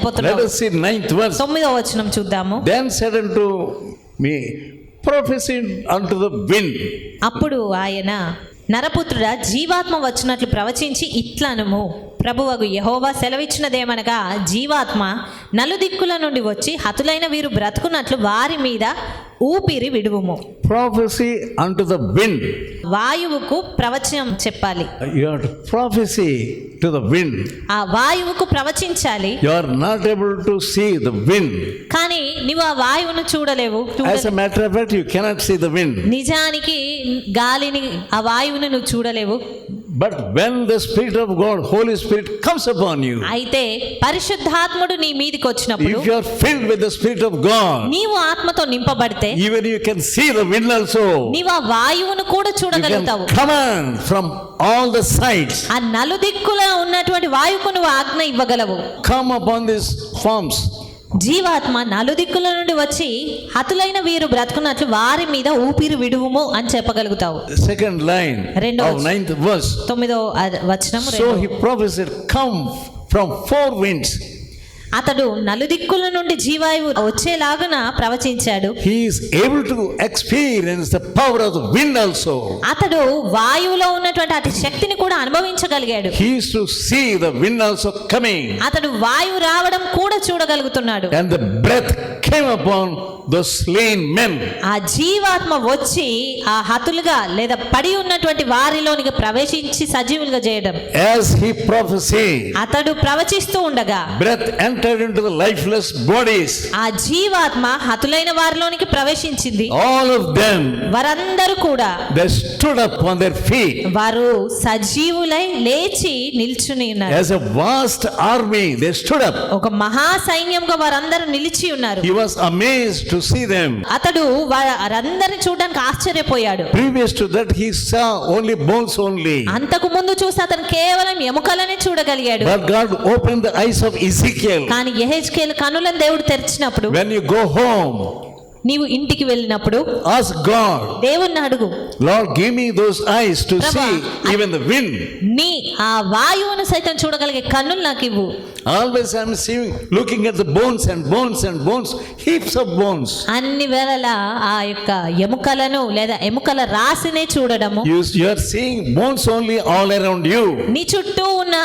చేయలేకపోతున్నావు. Let us see 9th verse. 9వ వచనం చూద్దాము. Then said unto me, prophesy unto the wind. అప్పుడు ఆయన, నరపుత్రుడా, జీవాత్మ వచ్చినట్లు ప్రవచించి ఇట్లనుము, ప్రభువగు యెహోవా సెలవిచ్చినదేమనగా, జీవాత్మ నలుదిక్కుల నుండి వచ్చి హతులైన వీరు బ్రతుకున్నట్లు వారి మీద ఊపిరి విడువుము. Prophecy unto the wind. వాయువుకు ప్రవచనం చెప్పాలి. You have to prophesy to the wind. ఆ వాయువుకు ప్రవచించాలి. You are not able to see the wind. కానీ నీవు ఆ వాయువును చూడలేవు. As a matter of fact, you cannot see the wind. నిజానికి గాలిని, ఆ వాయువును నువ్వు చూడలేవు. But when the Spirit of God, Holy Spirit comes upon you, అయితే పరిశుద్ధాత్ముడు నీ మీదికి వచ్చినప్పుడు, if you are filled with the Spirit of God, నీవు ఆత్మతో నింపబడితే even you can see the wind also. నీవు ఆ వాయువును కూడా You చూడగలుగుతావు. can command from all the sides. ఆ నలుదిక్కులా ఉన్నటువంటి వాయువుకు నువ్వు ఆజ్ఞ ఇవ్వగలవు. Come upon these forms. జీవాత్మ నలుదిక్కుల నుండి వచ్చి హతులైన వీరు బ్రతుకున్నట్లు వారి మీద ఊపిరి విడువుము అని చెప్పగలుగుతావు. The second line of 9th verse. 9వ వచనం. So he prophesied, come from four winds. అతడు నలుదిక్కుల నుండి జీవాయువు వచ్చేలాగున ప్రవచించాడు. He is able to experience the power of the wind also. అతడు వాయువులో ఉన్నటువంటి అతి శక్తిని కూడా అనుభవించగలిగాడు. He is to see the wind also coming. అతడు వాయువు రావడం కూడా చూడగలుగుతున్నాడు. And the breath came upon those slain men. ఆ జీవాత్మ వచ్చి ఆ హతులుగా లేదా పడి ఉన్నటువంటి వారిలోనికి ప్రవేశించి సజీవులుగా చేయడం. As he prophesied, అతడు ప్రవచిస్తూ ఉండగా breath entered into the lifeless bodies. ఆ జీవాత్మ హతులైన వారిలోనికి ప్రవేశించింది. All of them, వారందరూ కూడా they stood up on their feet. వారు సజీవులై లేచి నిల్చుని ఉన్నారు. As a vast army, they stood up. ఒక మహా సైన్యంగా వారందరూ నిలిచి ఉన్నారు. He was amazed to see them. అతడు వారందరిని చూడడానికి ఆశ్చర్యపోయాడు. Previous to that, he saw only bones only. అంతకు ముందు చూసి అతను కేవలం ఎముకలనే చూడగలిగాడు. But God opened the eyes of Ezekiel. కానీ యెహెజ్కేలు కనులను దేవుడు తెరిచినప్పుడు, When you go home, నీవు ఇంటికి వెళ్ళినప్పుడు ask God, దేవుణ్ణి అడుగు, Lord, give me those eyes to Prabha, see even the wind. నీ ఆ వాయువును సైతం చూడగలిగే కన్నులు నాకు ఇవ్వు. Always I am seeing, looking at the bones and bones and bones, heaps of bones. అన్ని వేళలా ఆ యొక్క ఎముకలను లేదా ఎముకల రాశినే చూడడము. You are seeing bones only all around you. నీ చుట్టూ ఉన్న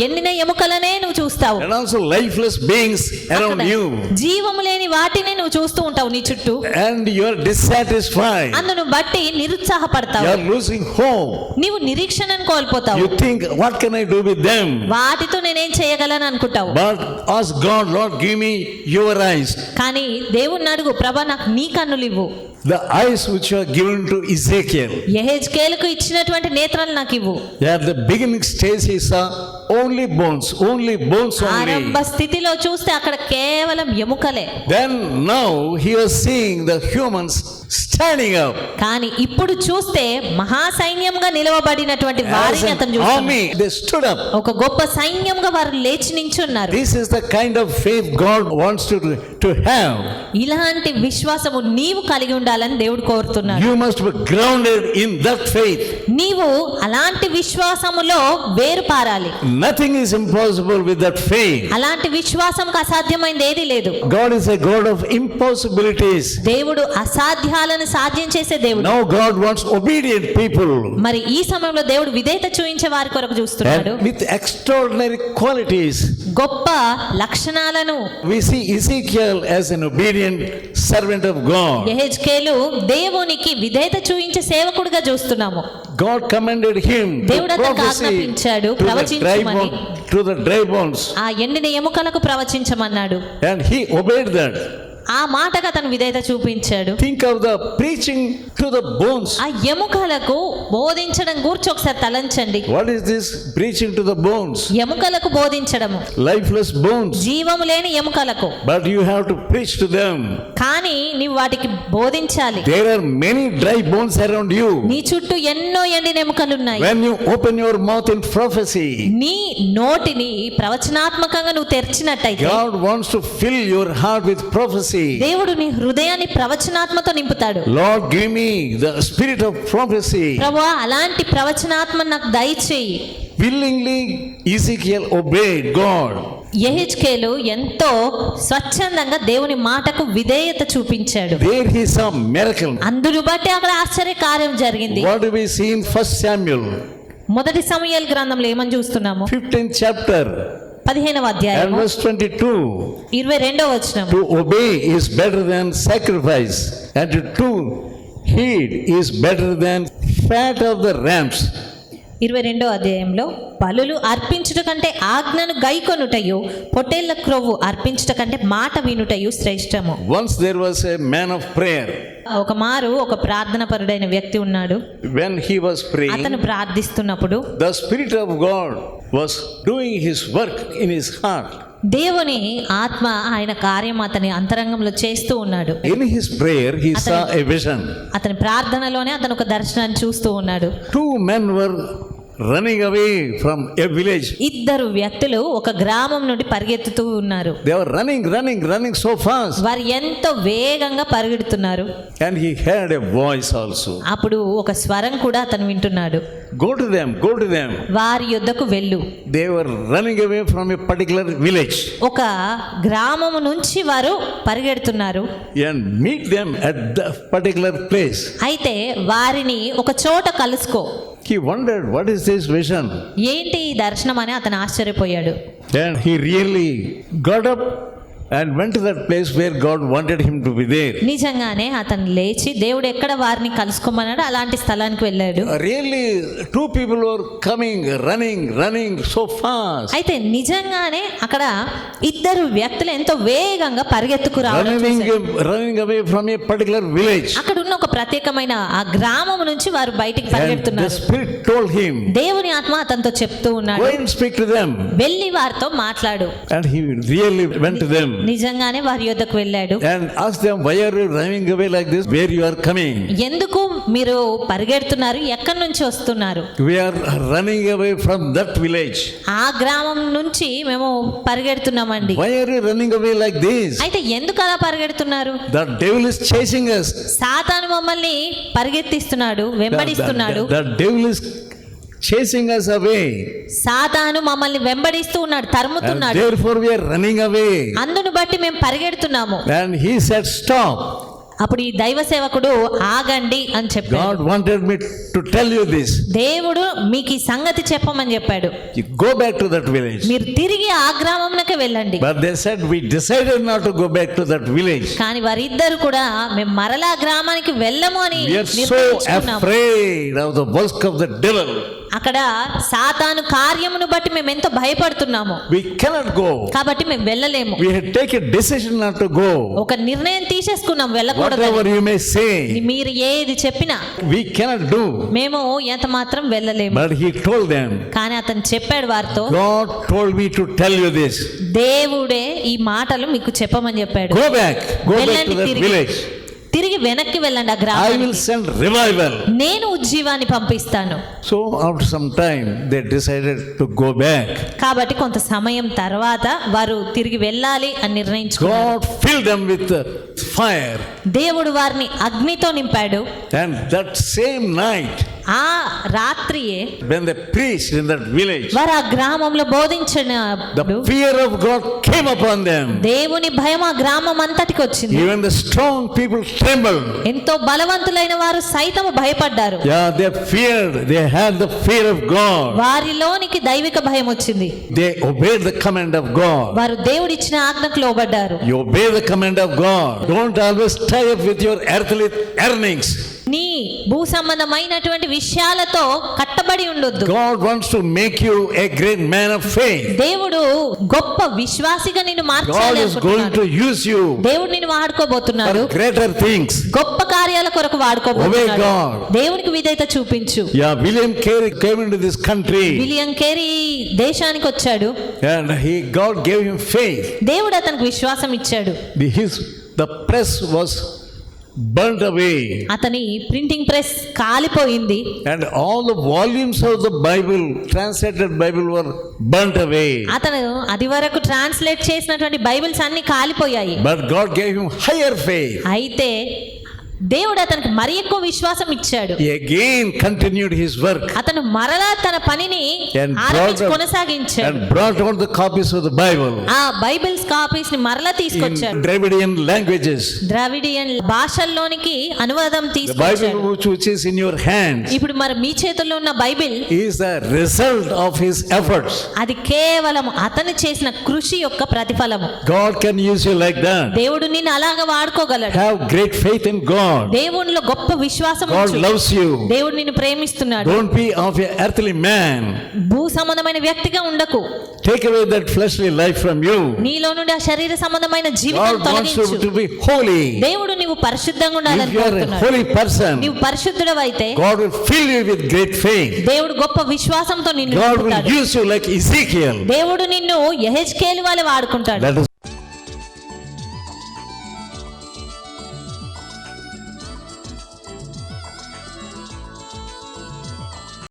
ఎండిన ఎముకలనే నువ్వు చూస్తావు. And also lifeless beings around you. జీవము లేని వాటిని నువ్వు చూస్తూ ఉంటావు నీ చుట్టూ. And you are dissatisfied. అందును బట్టి నిరుత్సాహపడతావు. You are losing hope. నీవు నిరీక్షణను కోల్పోతావు. You think, what can I do with them? వాటితో నేనేం చేయగలను అనుకుంటావు. But ask God, Lord, give me your eyes. కానీ దేవుణ్ణి అడుగు, ప్రభా నాకు నీ కన్నులు ఇవ్వు. The eyes which were given to Ezekiel. యెహెజ్కేలుకు ఇచ్చినటువంటి నేత్రాలు నాకు ఇవ్వు. At the beginning stage he saw only bones only. ఆరంభ స్థితిలో చూస్తే అక్కడ కేవలం ఎముకలే. Then now he was seeing the humans standing up. కానీ ఇప్పుడు చూస్తే మహా సైన్యంగా నిలవబడినటువంటి వారిని As అతను an చూస్తున్నాడు. army, they stood up. ఒక గొప్ప సైన్యంగా వారు లేచి నించున్నారు. This is the kind of faith God wants to have. ఇలాంటి విశ్వాసము నీవు కలిగి ఉండాలని దేవుడు కోరుతున్నాడు. You must be grounded in that faith. నీవు అలాంటి విశ్వాసములో వేరు పారాలి. Nothing is impossible with that faith. అలాంటి విశ్వాసంకు అసాధ్యమైనది ఏదీ లేదు. God is a God of impossibilities. దేవుడు అసాధ్యాలను సాధ్యం చేసే దేవుడు. Now God wants obedient people. మరి ఈ సమయంలో దేవుడు విధేయత చూయించే వారి కొరకు చూస్తున్నాడు. And with extraordinary qualities. గొప్ప లక్షణాలను We see Ezekiel as an obedient servant of God. యెహెజ్కేలు దేవునికి విధేయత చూయించే సేవకుడిగా చూస్తున్నాము. God commanded him to దేవుడు అతనికి prophesy ఆజ్ఞాపించాడు, to ప్రవచించమని. the dry bones. ఆ ఎండిన ఎముకలకు ప్రవచించమన్నాడు. And he obeyed that. ఆ మాటకు అతను విధేయత చూపించాడు. Think of the preaching to the bones. ఆ ఎముకలకు బోధించడం గురించి ఒకసారి తలంచండి. What is this preaching to the bones? ఎముకలకు బోధించడము, Lifeless bones. జీవము లేని ఎముకలకు. But you have to preach to them. కానీ నీవు వాటికి బోధించాలి. There are many dry bones around you. నీ చుట్టూ ఎన్నో ఎండిన ఎముకలు ఉన్నాయి. When you open your mouth in prophecy, నీ నోటిని ప్రవచనాత్మకంగా నువ్వు తెరిచినట్టయితే God wants to fill your heart with prophecy. దేవుడు నీ హృదయాన్ని ప్రవచనాత్మతో నింపుతాడు. Lord, give me the spirit of prophecy. ప్రభువా అలాంటి ప్రవచనాత్మ నాకు దయచేయి. willingly Ezekiel obeyed God. యెహెజ్కేలు ఎంతో స్వచ్ఛందంగా దేవుని మాటకు విధేయత చూపించాడు. There he saw miracle. అందును బట్టి అక్కడ ఆశ్చర్య కార్యం జరిగింది. What do we see in 1 Samuel? మొదటి సమూయేలు గ్రంథంలో ఏమని చూస్తున్నాము? 15th chapter 15వ and అధ్యాయము verse 22. 22వ వచనం. To obey is better than sacrifice, and to heed is better than fat of the rams. 22వ అధ్యాయంలో బలులు అర్పించుట కంటే ఆజ్ఞను గైకొనుటయు పొట్టేళ్ల క్రొవ్వు అర్పించుట కంటే మాట వినుటయు శ్రేష్టము. Once there was a man of prayer. ఒక మారు ఒక ప్రార్థన పరుడైన వ్యక్తి ఉన్నాడు. When he was praying, అతను ప్రార్థిస్తున్నప్పుడు the Spirit of God was doing his work in his heart. దేవుని ఆత్మ ఆయన కార్యం అతని అంతరంగంలో చేస్తూ ఉన్నాడు. In his prayer, he saw a vision. అతని ప్రార్థనలోనే అతను ఒక దర్శనాన్ని చూస్తూ ఉన్నాడు. Two men were running away from a village. ఇద్దరు వ్యక్తులు ఒక గ్రామం నుండి పరిగెత్తుతూ ఉన్నారు. They were running so fast. వారు ఎంతో వేగంగా పరిగెడుతున్నారు. And he heard a voice also. అప్పుడు ఒక స్వరం కూడా అతను వింటున్నాడు. Go to them, go to them. వారి యొద్దకు వెళ్ళు. They were running away from a particular village. ఒక గ్రామము నుంచి వారు పరిగెడుతున్నారు. And meet them at the particular place. అయితే వారిని ఒక చోట కలుసుకో. He wondered, what is this vision? ఏంటి ఈ దర్శనం అని అతను ఆశ్చర్యపోయాడు. And he really got up and went to that place where God wanted him to be there. నిజంగానే అతను లేచి దేవుడు ఎక్కడ వారిని కలుసుకోమన్నాడు అలాంటి స్థలానికి వెళ్ళాడు. Really, two people were coming, running so fast. అయితే నిజంగానే అక్కడ ఇద్దరు వ్యక్తులు ఎంతో వేగంగా పరిగెత్తుకు రావడం చూశాడు. Running away from a particular village. అక్కడ ఉన్న ఒక ప్రత్యేకమైన ఆ గ్రామం నుంచి వారు బయటికి And the పరిగెడుతున్నారు. Spirit told him, దేవుని ఆత్మ అతనితో చెప్తూ ఉన్నాడు, go and speak to them. వెళ్ళి వారితో మాట్లాడు. And he really went to them నిజంగానే వారి యొద్దకు వెళ్ళాడు. and asked them, why are you running away like this? Where you are coming? ఎందుకు మీరు పరిగెడుతున్నారు? ఎక్కడి నుంచి వస్తున్నారు? We are running away from that village. ఆ గ్రామం నుంచి మేము పరిగెడుతున్నామండి. Why are you running away like this? అయితే ఎందుకు అలా పరిగెడుతున్నారు? The devil is chasing us. సాతాను మమ్మల్ని పరిగెత్తిస్తున్నాడు, వెంబడిస్తున్నాడు. The devil is chasing us away. సాతాను మమ్మల్ని వెంబడిస్తూ ఉన్నాడు, And తరుముతున్నాడు. therefore we are running away. అందును బట్టి మేము పరిగెడుతున్నాము. And he said, stop. అప్పుడు ఈ దైవ సేవకుడు ఆగండి అని చెప్పాడు. God wanted me to tell you this. దేవుడు మీకు ఈ సంగతి చెప్పమని చెప్పాడు. You go back to that village. మీరు తిరిగి ఆ గ్రామంలోకి వెళ్ళండి. But they said, we decided not to go back to that village. కానీ వారిద్దరు కూడా మేము మరలా గ్రామానికి వెళ్ళము అని We are so నిర్ణయించుకున్నాము. afraid of the work of the devil. అక్కడ సాతాను కార్యమును బట్టి మేము ఎంతో భయపడుతున్నాము. We cannot go. కాబట్టి మేము వెళ్ళలేము. We had taken decision not to go. ఒక నిర్ణయం తీసేసుకున్నాం వెళ్ళకూడదు. Whatever you may say, మీరు ఏది చెప్పినా we cannot do. మేము ఎంత మాత్రం వెళ్ళలేము. But he told them, కానీ అతను చెప్పాడు వారితో, God told me to tell you this. దేవుడే ఈ మాటలు మీకు చెప్పమని చెప్పాడు. Go back to వెళ్ళండి that తిరిగి. village. తిరిగి వెనక్కి వెళ్ళండి ఆ I will గ్రామానికి. send revival. నేను ఉజ్జీవాన్ని పంపిస్తాను. So after some time, they decided to go back. కాబట్టి కొంత సమయం తర్వాత వారు తిరిగి వెళ్ళాలి అని నిర్ణయించుకున్నారు. God filled them with fire. దేవుడు వారిని అగ్నితో నింపాడు. And that same night, ఆ రాత్రియే when they preached in that village, వారు ఆ గ్రామంలో the బోధించినప్పుడు fear of God came upon them. దేవుని భయం ఆ గ్రామం అంతటికి వచ్చింది. Even the strong people trembled. ఎంతో బలవంతులైన వారు సైతం భయపడ్డారు. Yeah, they feared. They had the fear of God. వారిలోనికి దైవిక భయం వచ్చింది. They obeyed the command of God. వారు దేవుడిచ్చిన ఆజ్ఞకు లోబడ్డారు. You obey the command of God. Don't always tie up with your earthly earnings. నీ భూ సంబంధమైనటువంటి విషయాలతో కట్టబడి ఉండొద్దు. God wants to make you a great man of faith. దేవుడు గొప్ప విశ్వాసిగా నిన్ను God మార్చాలి is going అనుకుంటున్నాడు. to use you దేవుడు నిన్ను వాడుకోబోతున్నాడు. for greater things. గొప్ప కార్యాల కొరకు Obey వాడుకోబోతున్నాడు. God. దేవునికి విధేయత చూపించు. Yeah, William Carey came into this country William Carey దేశానికి వచ్చాడు. and God gave him faith. దేవుడు అతనికి విశ్వాసం ఇచ్చాడు. The press was burnt away. అతని ప్రింటింగ్ ప్రెస్ కాలిపోయింది. And all the volumes of the Bible, translated Bible, were burnt away. అతను అది వరకు ట్రాన్స్లేట్ చేసినటువంటి బైబిల్స్ అన్ని కాలిపోయాయి. But God gave him higher faith. అయితే దేవుడు అతనికి మరి ఎక్కువ విశ్వాసం ఇచ్చాడు. He again continued his work అతను మరలా తన పనిని and ఆరంభించి కొనసాగించాడు. and brought out the copies of the Bible ఆ బైబిల్స్ కాపీస్ ని మరలా in తీసుకొచ్చాడు. Dravidian languages. ద్రావిడియన్ భాషల్లోనికి అనువాదం The తీసుకొచ్చాడు. Bible which is in your hands ఇప్పుడు మరి మీ చేతుల్లో ఉన్న Bible is the result of his efforts. అది కేవలం అతను చేసిన కృషి యొక్క ప్రతిఫలము. God can use you like that. దేవుడు నిన్ను అలాగా వాడుకోగలడు. Have great faith in God. దేవునిలో గొప్ప విశ్వాసం God ఉంచు. loves you. దేవుడు నిన్ను ప్రేమిస్తున్నాడు. Don't be of an earthly man. భూ సంబంధమైన వ్యక్తిగా ఉండకు. Take away that fleshly life from you. నీలో నుండి ఆ శరీర సంబంధమైన జీవితం God wants you తొలగించు. to be holy. దేవుడు నీవు పరిశుద్ధంగా If ఉండాలని you are a కోరుతున్నాడు. holy person, నీవు పరిశుద్ధుడవైతే God will fill you with great faith. దేవుడు గొప్ప విశ్వాసంతో నిన్ను God will నింపుతాడు. use you like Ezekiel. దేవుడు నిన్ను యెహెజ్కేలు వలె వాడుకుంటాడు. Let us